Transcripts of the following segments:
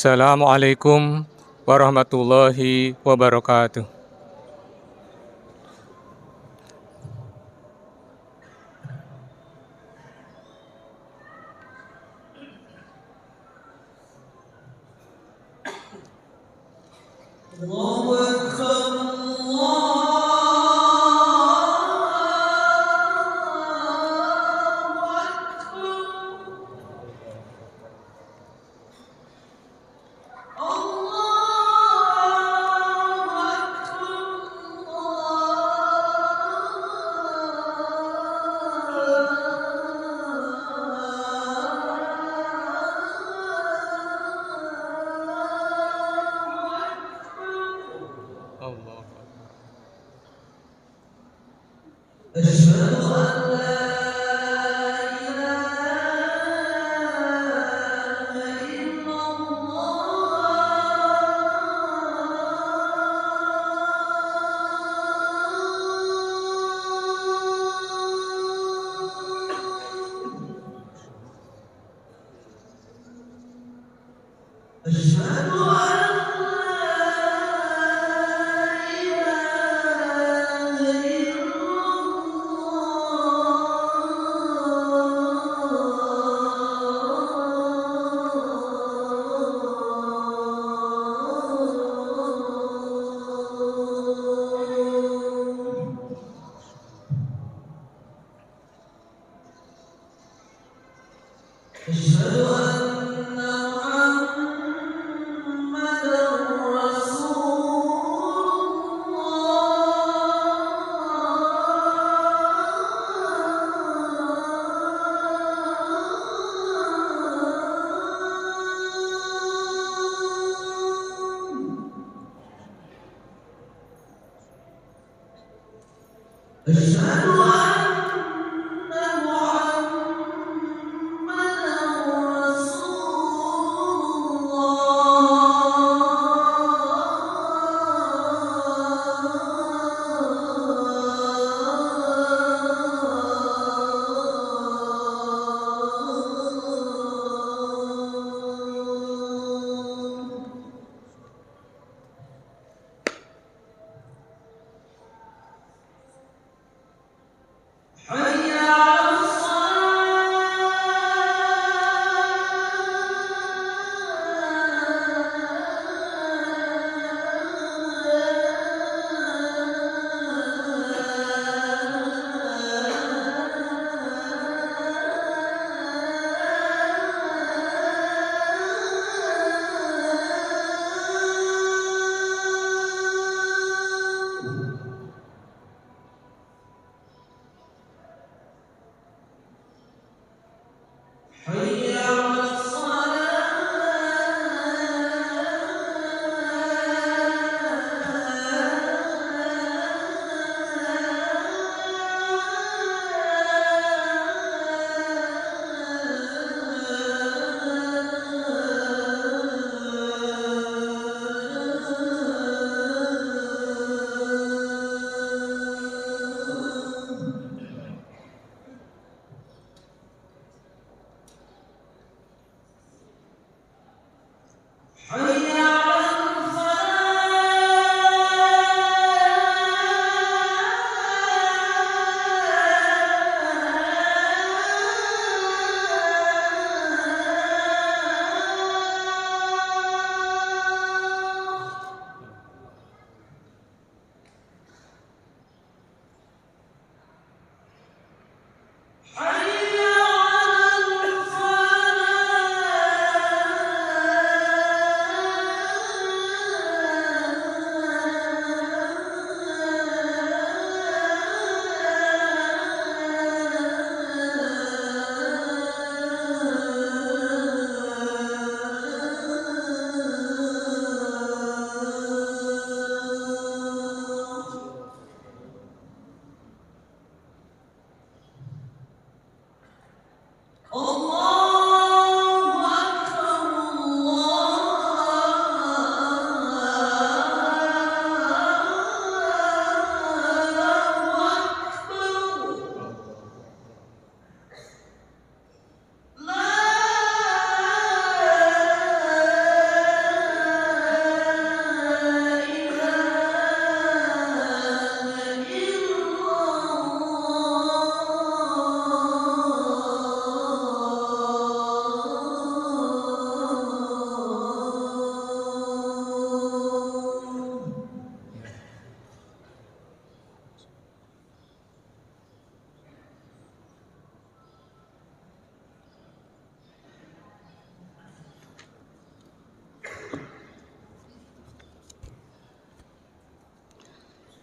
Assalamualaikum warahmatullahi wabarakatuh. Allah.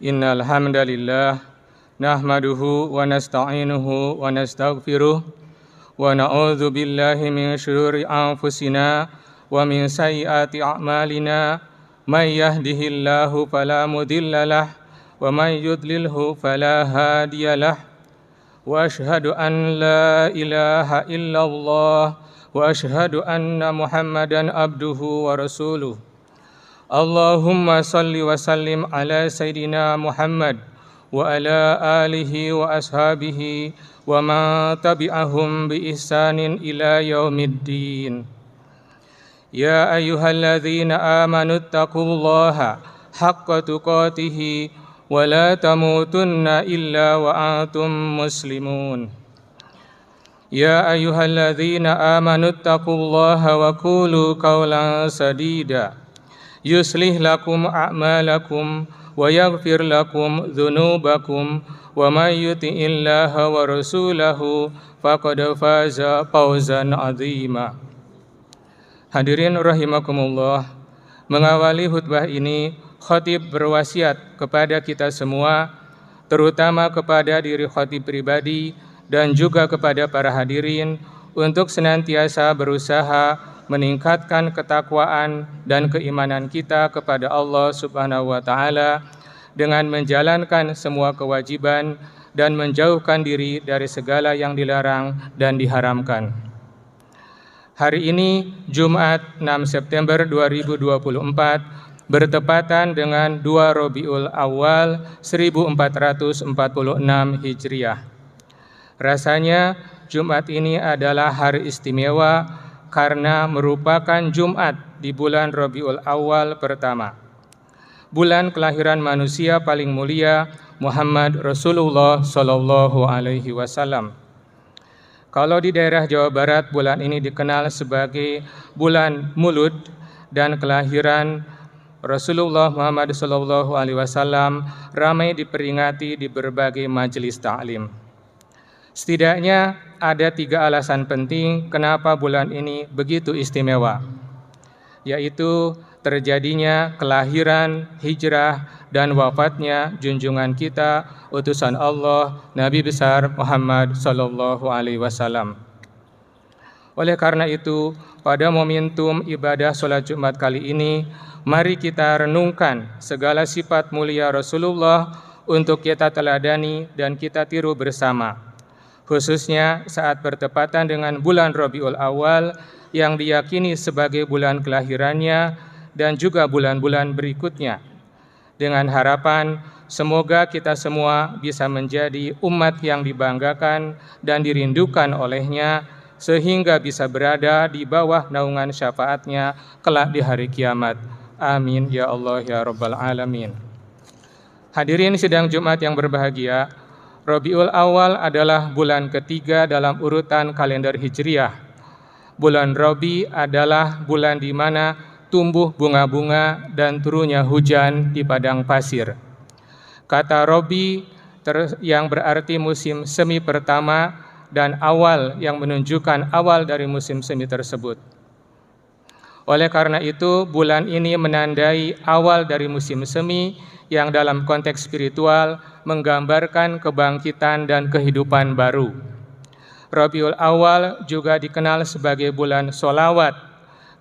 Innal hamdalillah nahmaduhu wa nasta'inuhu wa nastaghfiruh wa na'udzu billahi min syururi anfusina wa min sayyiati a'malina may yahdihillahu fala mudhillalah wa may yudlilhu fala hadiyalah wa asyhadu an la ilaha illallah wa asyhadu anna Muhammadan abduhu wa rasuluh. Allahumma salli wa sallim ala Sayyidina Muhammad wa ala alihi wa ashabihi wa man tabi'ahum bi ihsanin ila yaumiddin. Ya ayyuhalladzina amanu taqullaha haqqa tuqatih wa la tamutunna illa wa antum muslimun. Ya ayyuhalladzina amanu taqullaha wa qulu qawlan sadida yuslih lakum a'malakum wa yaghfir lakum dzunubakum wa may yuti'illaha wa rasulahu faqad faza fawzan 'azima. Hadirin rahimakumullah, mengawali khutbah ini khatib berwasiat kepada kita semua, terutama kepada diri khatib pribadi dan juga kepada para hadirin untuk senantiasa berusaha meningkatkan ketakwaan dan keimanan kita kepada Allah Subhanahu wa taala dengan menjalankan semua kewajiban dan menjauhkan diri dari segala yang dilarang dan diharamkan. Hari ini Jumat 6 September 2024 bertepatan dengan 2 Rabiul Awal 1446 Hijriah. Rasanya Jumat ini adalah hari istimewa karena merupakan Jumat di bulan Rabiul Awal pertama, bulan kelahiran manusia paling mulia Muhammad Rasulullah Sallallahu Alaihi Wasallam. Kalau di daerah Jawa Barat, bulan ini dikenal sebagai bulan Mulud dan kelahiran Rasulullah Muhammad Sallallahu Alaihi Wasallam ramai diperingati di berbagai majelis ta'lim. Setidaknya ada 3 alasan penting kenapa bulan ini begitu istimewa, yaitu terjadinya kelahiran, hijrah, dan wafatnya junjungan kita, utusan Allah, Nabi besar Muhammad Sallallahu Alaihi Wasallam. Oleh karena itu, pada momentum ibadah sholat Jumat kali ini, mari kita renungkan segala sifat mulia Rasulullah untuk kita teladani dan kita tiru bersama, khususnya saat bertepatan dengan bulan Rabiul Awal yang diyakini sebagai bulan kelahirannya dan juga bulan-bulan berikutnya, dengan harapan semoga kita semua bisa menjadi umat yang dibanggakan dan dirindukan olehnya sehingga bisa berada di bawah naungan syafaatnya kelak di hari kiamat. Amin ya Allah ya Rabbal Alamin. Hadirin sidang Jumat yang berbahagia, Rabiul Awal adalah bulan ketiga dalam urutan kalender Hijriah. Bulan Rabi adalah bulan di mana tumbuh bunga-bunga dan turunnya hujan di padang pasir. Kata Rabi yang berarti musim semi pertama dan awal yang menunjukkan awal dari musim semi tersebut. Oleh karena itu, bulan ini menandai awal dari musim semi yang dalam konteks spiritual menggambarkan kebangkitan dan kehidupan baru. Rabiul Awal juga dikenal sebagai bulan sholawat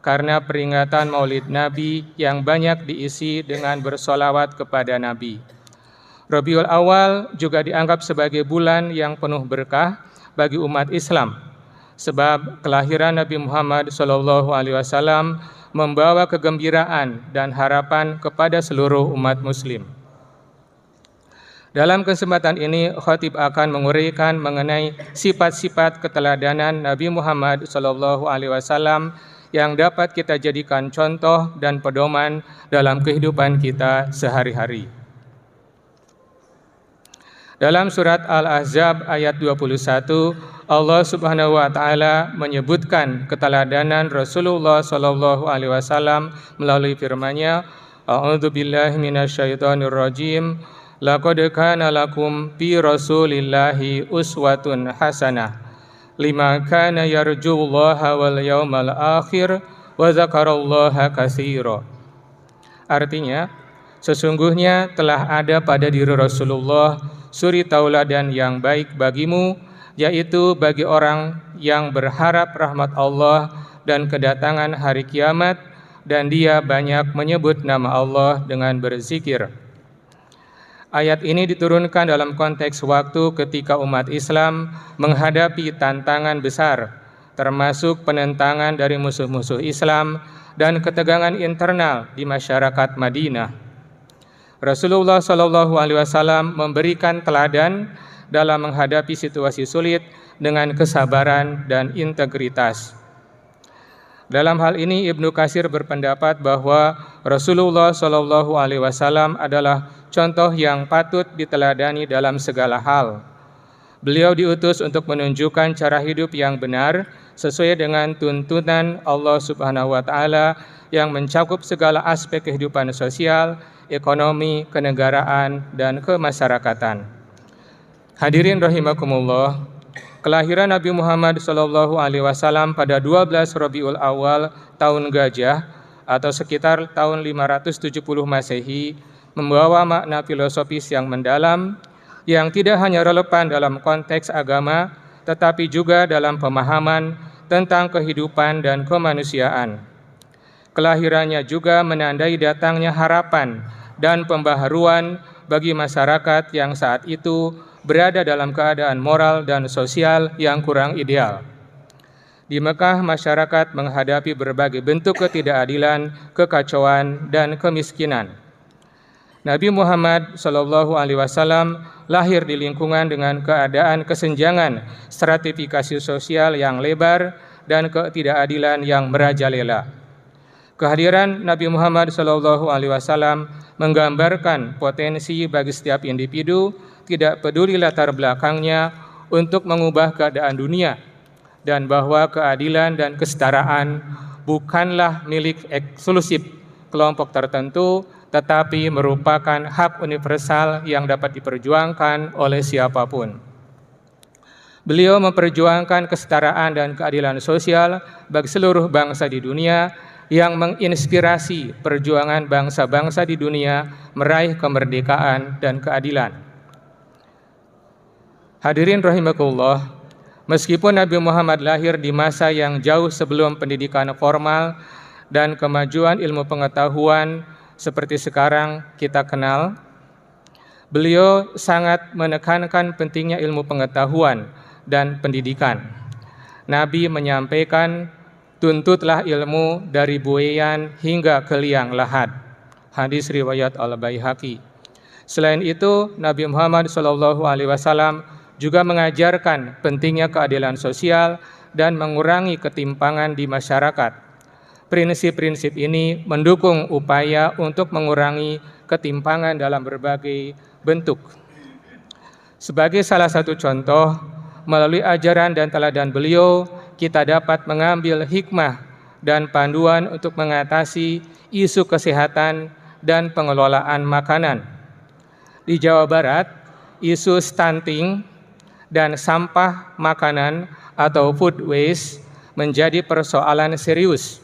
karena peringatan Maulid Nabi yang banyak diisi dengan bersolawat kepada Nabi. Rabiul Awal juga dianggap sebagai bulan yang penuh berkah bagi umat Islam, sebab kelahiran Nabi Muhammad SAW membawa kegembiraan dan harapan kepada seluruh umat muslim. Dalam kesempatan ini, khatib akan menguraikan mengenai sifat-sifat keteladanan Nabi Muhammad SAW yang dapat kita jadikan contoh dan pedoman dalam kehidupan kita sehari-hari. Dalam surat Al-Ahzab ayat 21, Allah Subhanahu wa taala menyebutkan keteladanan Rasulullah sallallahu alaihi wasallam melalui firman-Nya, A'udzubillahi minasyaitonir rajim. Laqad kana lakum fi Rasulillahi uswatun hasanah liman kana yarjullaha wal yawmal akhir wa dzakarallaha katsira. Artinya, Sesungguhnya telah ada pada diri Rasulullah suri tauladan yang baik bagimu, yaitu bagi orang yang berharap rahmat Allah dan kedatangan hari kiamat, dan dia banyak menyebut nama Allah dengan berzikir. Ayat ini diturunkan dalam konteks waktu ketika umat Islam menghadapi tantangan besar, termasuk penentangan dari musuh-musuh Islam dan ketegangan internal di masyarakat Madinah. Rasulullah SAW memberikan teladan dalam menghadapi situasi sulit dengan kesabaran dan integritas. Dalam hal ini Ibnu Katsir berpendapat bahwa Rasulullah SAW adalah contoh yang patut diteladani dalam segala hal. Beliau diutus untuk menunjukkan cara hidup yang benar sesuai dengan tuntunan Allah Subhanahu wa taala yang mencakup segala aspek kehidupan sosial, ekonomi, kenegaraan, dan kemasyarakatan. Hadirin rahimakumullah, kelahiran Nabi Muhammad SAW pada 12 Rabiul Awal tahun Gajah atau sekitar tahun 570 Masehi membawa makna filosofis yang mendalam yang tidak hanya relevan dalam konteks agama tetapi juga dalam pemahaman tentang kehidupan dan kemanusiaan. Kelahirannya juga menandai datangnya harapan dan pembaharuan bagi masyarakat yang saat itu berada dalam keadaan moral dan sosial yang kurang ideal. Di Mekah, masyarakat menghadapi berbagai bentuk ketidakadilan, kekacauan, dan kemiskinan. Nabi Muhammad SAW lahir di lingkungan dengan keadaan kesenjangan, stratifikasi sosial yang lebar, dan ketidakadilan yang merajalela. Kehadiran Nabi Muhammad SAW menggambarkan potensi bagi setiap individu, tidak peduli latar belakangnya, untuk mengubah keadaan dunia, dan bahwa keadilan dan kesetaraan bukanlah milik eksklusif kelompok tertentu, tetapi merupakan hak universal yang dapat diperjuangkan oleh siapapun. Beliau memperjuangkan kesetaraan dan keadilan sosial bagi seluruh bangsa di dunia, yang menginspirasi perjuangan bangsa-bangsa di dunia meraih kemerdekaan dan keadilan. Hadirin rahimakumullah, meskipun Nabi Muhammad lahir di masa yang jauh sebelum pendidikan formal dan kemajuan ilmu pengetahuan seperti sekarang kita kenal, beliau sangat menekankan pentingnya ilmu pengetahuan dan pendidikan. Nabi menyampaikan, "Tuntutlah ilmu dari buayan hingga ke liang lahat." Hadis riwayat Al-Baihaqi. Selain itu, Nabi Muhammad SAW juga mengajarkan pentingnya keadilan sosial dan mengurangi ketimpangan di masyarakat. Prinsip-prinsip ini mendukung upaya untuk mengurangi ketimpangan dalam berbagai bentuk. Sebagai salah satu contoh, melalui ajaran dan teladan beliau, kita dapat mengambil hikmah dan panduan untuk mengatasi isu kesehatan dan pengelolaan makanan. Di Jawa Barat, isu stunting dan sampah makanan atau food waste menjadi persoalan serius,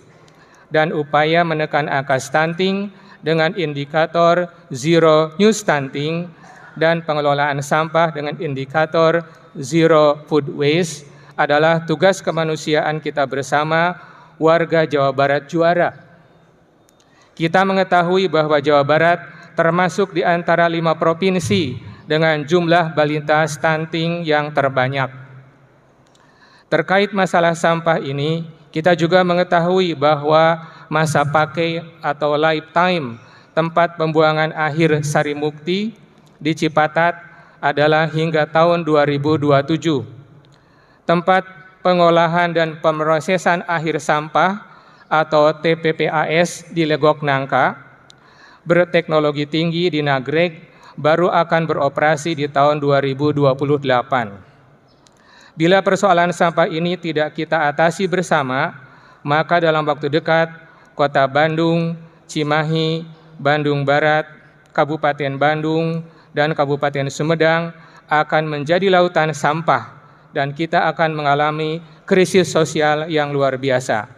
dan upaya menekan angka stunting dengan indikator zero new stunting dan pengelolaan sampah dengan indikator zero food waste adalah tugas kemanusiaan kita bersama warga Jawa Barat juara. Kita mengetahui bahwa Jawa Barat termasuk di antara 5 provinsi dengan jumlah balita stunting yang terbanyak. Terkait masalah sampah ini, kita juga mengetahui bahwa masa pakai atau lifetime tempat pembuangan akhir Sarimukti di Cipatat adalah hingga tahun 2027. Tempat pengolahan dan pemrosesan akhir sampah atau TPPAS di Legok Nangka berteknologi tinggi di Nagreg baru akan beroperasi di tahun 2028. Bila persoalan sampah ini tidak kita atasi bersama, maka dalam waktu dekat Kota Bandung, Cimahi, Bandung Barat, Kabupaten Bandung, dan Kabupaten Sumedang akan menjadi lautan sampah, dan kita akan mengalami krisis sosial yang luar biasa.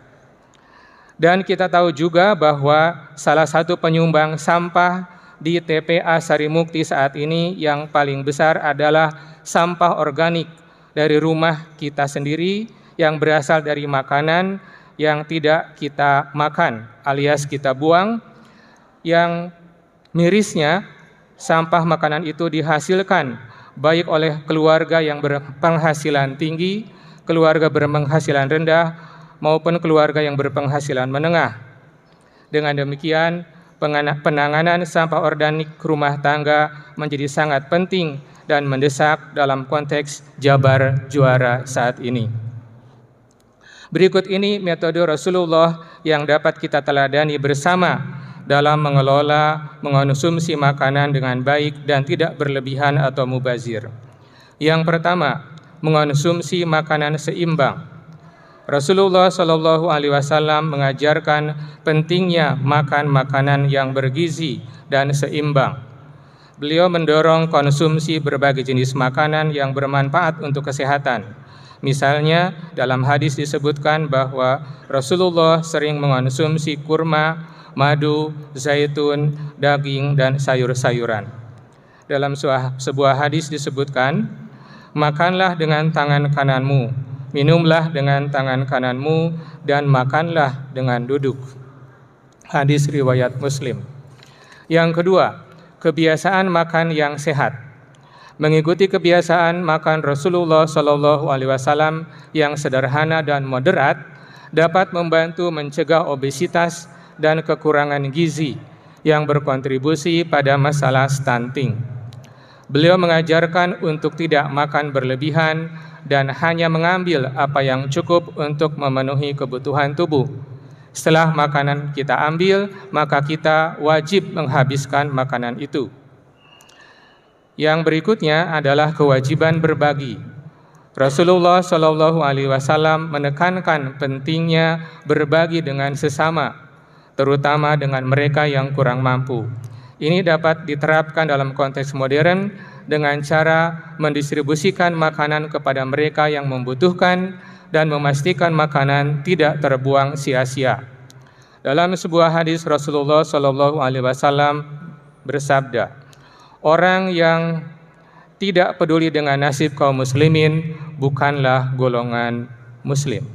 Dan kita tahu juga bahwa salah satu penyumbang sampah di TPA Sarimukti saat ini yang paling besar adalah sampah organik dari rumah kita sendiri yang berasal dari makanan yang tidak kita makan alias kita buang, yang mirisnya sampah makanan itu dihasilkan baik oleh keluarga yang berpenghasilan tinggi, keluarga berpenghasilan rendah, maupun keluarga yang berpenghasilan menengah. Dengan demikian, penanganan sampah organik rumah tangga menjadi sangat penting dan mendesak dalam konteks Jabar Juara saat ini. Berikut ini metode Rasulullah yang dapat kita teladani bersama dalam mengelola, mengonsumsi makanan dengan baik dan tidak berlebihan atau mubazir. Yang pertama, mengonsumsi makanan seimbang. Rasulullah Shallallahu Alaihi Wasallam mengajarkan pentingnya makan makanan yang bergizi dan seimbang. Beliau mendorong konsumsi berbagai jenis makanan yang bermanfaat untuk kesehatan. Misalnya, dalam hadis disebutkan bahwa Rasulullah sering mengonsumsi kurma, madu, zaitun, daging, dan sayur-sayuran. Dalam sebuah hadis disebutkan, makanlah dengan tangan kananmu, minumlah dengan tangan kananmu, dan makanlah dengan duduk. Hadis riwayat Muslim. Yang kedua, kebiasaan makan yang sehat. Mengikuti kebiasaan makan Rasulullah Shallallahu Alaihi Wasallam yang sederhana dan moderat dapat membantu mencegah obesitas dan kekurangan gizi yang berkontribusi pada masalah stunting. Beliau mengajarkan untuk tidak makan berlebihan dan hanya mengambil apa yang cukup untuk memenuhi kebutuhan tubuh. Setelah makanan kita ambil, maka kita wajib menghabiskan makanan itu. Yang berikutnya adalah kewajiban berbagi. Rasulullah Shallallahu Alaihi Wasallam menekankan pentingnya berbagi dengan sesama, terutama dengan mereka yang kurang mampu. Ini dapat diterapkan dalam konteks modern dengan cara mendistribusikan makanan kepada mereka yang membutuhkan dan memastikan makanan tidak terbuang sia-sia. Dalam sebuah hadis Rasulullah Shallallahu Alaihi Wasallam bersabda, orang yang tidak peduli dengan nasib kaum muslimin bukanlah golongan muslim.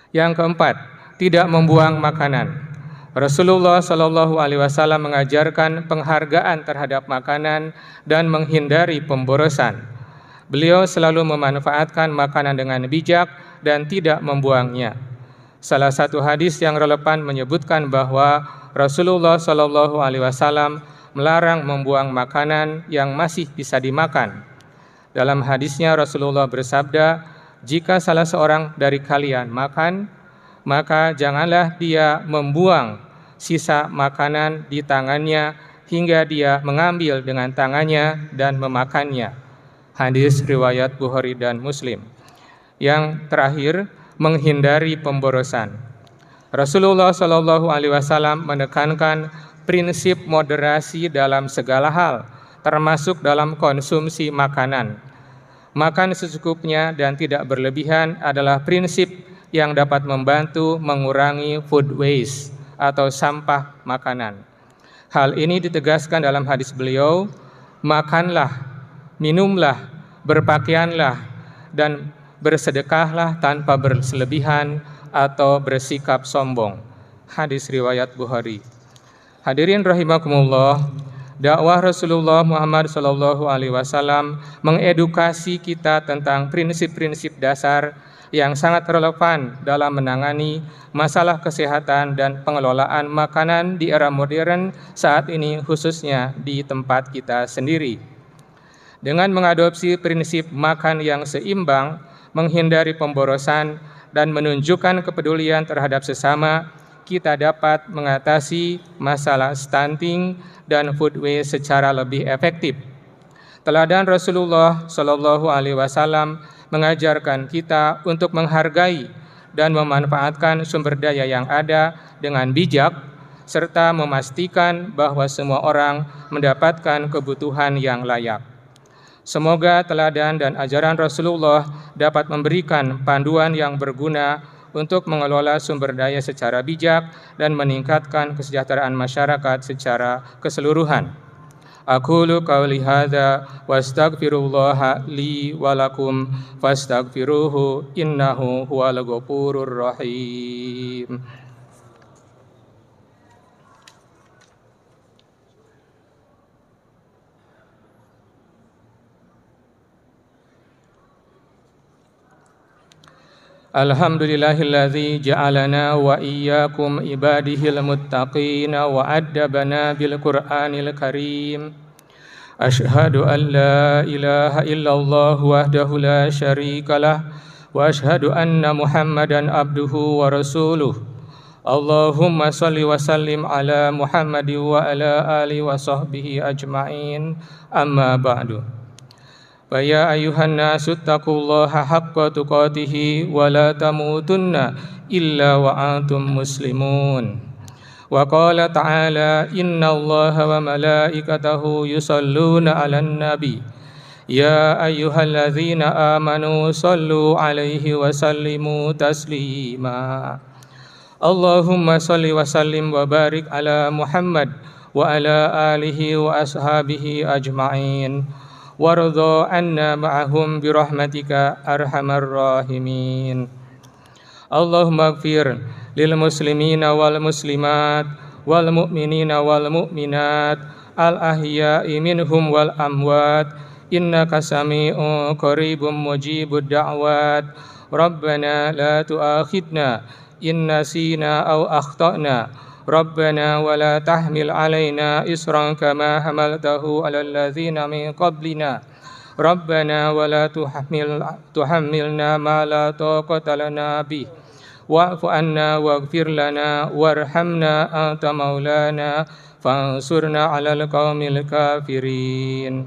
Yang keempat, tidak membuang makanan. Rasulullah Shallallahu Alaihi Wasallam mengajarkan penghargaan terhadap makanan dan menghindari pemborosan. Beliau selalu memanfaatkan makanan dengan bijak dan tidak membuangnya. Salah satu hadis yang relevan menyebutkan bahwa Rasulullah Shallallahu Alaihi Wasallam melarang membuang makanan yang masih bisa dimakan. Dalam hadisnya Rasulullah bersabda, jika salah seorang dari kalian makan, maka janganlah dia membuang sisa makanan di tangannya hingga dia mengambil dengan tangannya dan memakannya. Hadis riwayat Bukhari dan Muslim. Yang terakhir, menghindari pemborosan. Rasulullah Shallallahu Alaihi Wasallam menekankan prinsip moderasi dalam segala hal, termasuk dalam konsumsi makanan. Makan secukupnya dan tidak berlebihan adalah prinsip yang dapat membantu mengurangi food waste atau sampah makanan. Hal ini ditegaskan dalam hadis beliau, makanlah, minumlah, berpakaianlah, dan bersedekahlah tanpa berlebihan atau bersikap sombong. Hadis riwayat Bukhari. Hadirin rahimakumullah, dakwah Rasulullah Muhammad SAW mengedukasi kita tentang prinsip-prinsip dasar yang sangat relevan dalam menangani masalah kesehatan dan pengelolaan makanan di era modern saat ini, khususnya di tempat kita sendiri. Dengan mengadopsi prinsip makan yang seimbang, menghindari pemborosan, dan menunjukkan kepedulian terhadap sesama, kita dapat mengatasi masalah stunting dan food waste secara lebih efektif. Teladan Rasulullah Shallallahu Alaihi Wasallam mengajarkan kita untuk menghargai dan memanfaatkan sumber daya yang ada dengan bijak, serta memastikan bahwa semua orang mendapatkan kebutuhan yang layak. Semoga teladan dan ajaran Rasulullah dapat memberikan panduan yang berguna untuk mengelola sumber daya secara bijak dan meningkatkan kesejahteraan masyarakat secara keseluruhan. Aqulu qauli hadza wa astaghfirullaha li wa lakum fastaghfiruhu innahu huwal ghafurur rahim. Alhamdulillahilladzi ja'alana wa iyyakum ibadihil muttaqina wa addabana bil Qur'anil Karim. Asyhadu an la ilaha illallah wahdahu la syarikalah wa asyhadu anna Muhammadan abduhu wa rasuluh. Allahumma salli wa sallim ala Muhammadin wa ala alihi wa sahbihi ajma'in. Amma ba'du. Faya ayuhan nasu taqullaha haqqa tuqatihi wa la tamutunna illa wa antum muslimun. Wa qala ta'ala innallaha wa malaikatahu yusalluna 'alan nabi. Ya ayyuhalladzina amanu sallu 'alaihi wa sallimu taslima. Allahumma salli wa sallim wa barik ala Muhammad wa ala alihi wa ashabihi ajma'in. Warḍa anna ma'ahum birahmatika arhamar rahimin. Allahumma ighfir lil muslimina wal muslimat wal mu'minina wal mu'minat al ahya'i minhum wal amwat innaka sami'un qaribun mujibud da'wat. Rabbana la tu'akhidna in nasina aw akhtana. Rabbana wa la tahmil alaina isran kama hamaltahu alal ladzina min qablina. Rabbana wa la tuhammilna ma la taqata lana bih. Wa'fu anna waghfir lana warhamna anta maulana fansurna 'alal qaumil kafirin.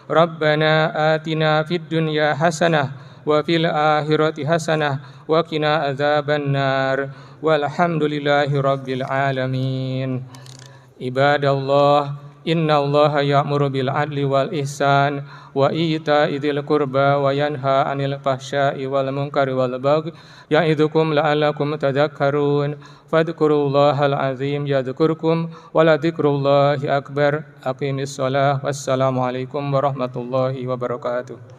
Rabbana atina fid dunya hasanah wa fil akhirati hasanah wa qina adzaban nar. Walhamdulillahi rabbil alamin. Ibadallah, innallaha ya'muru bil adli wal ihsan wa ita'i dzil qurba wa yanha 'anil fahsya'i wal munkari wal baghi ya'idukum la'allakum tadhakkarun. Fadhkurullahal azim yadhkurkum wa la dzikrullahi akbar. Aqimis shalah. Wassalamu alaikum warahmatullahi wabarakatuh.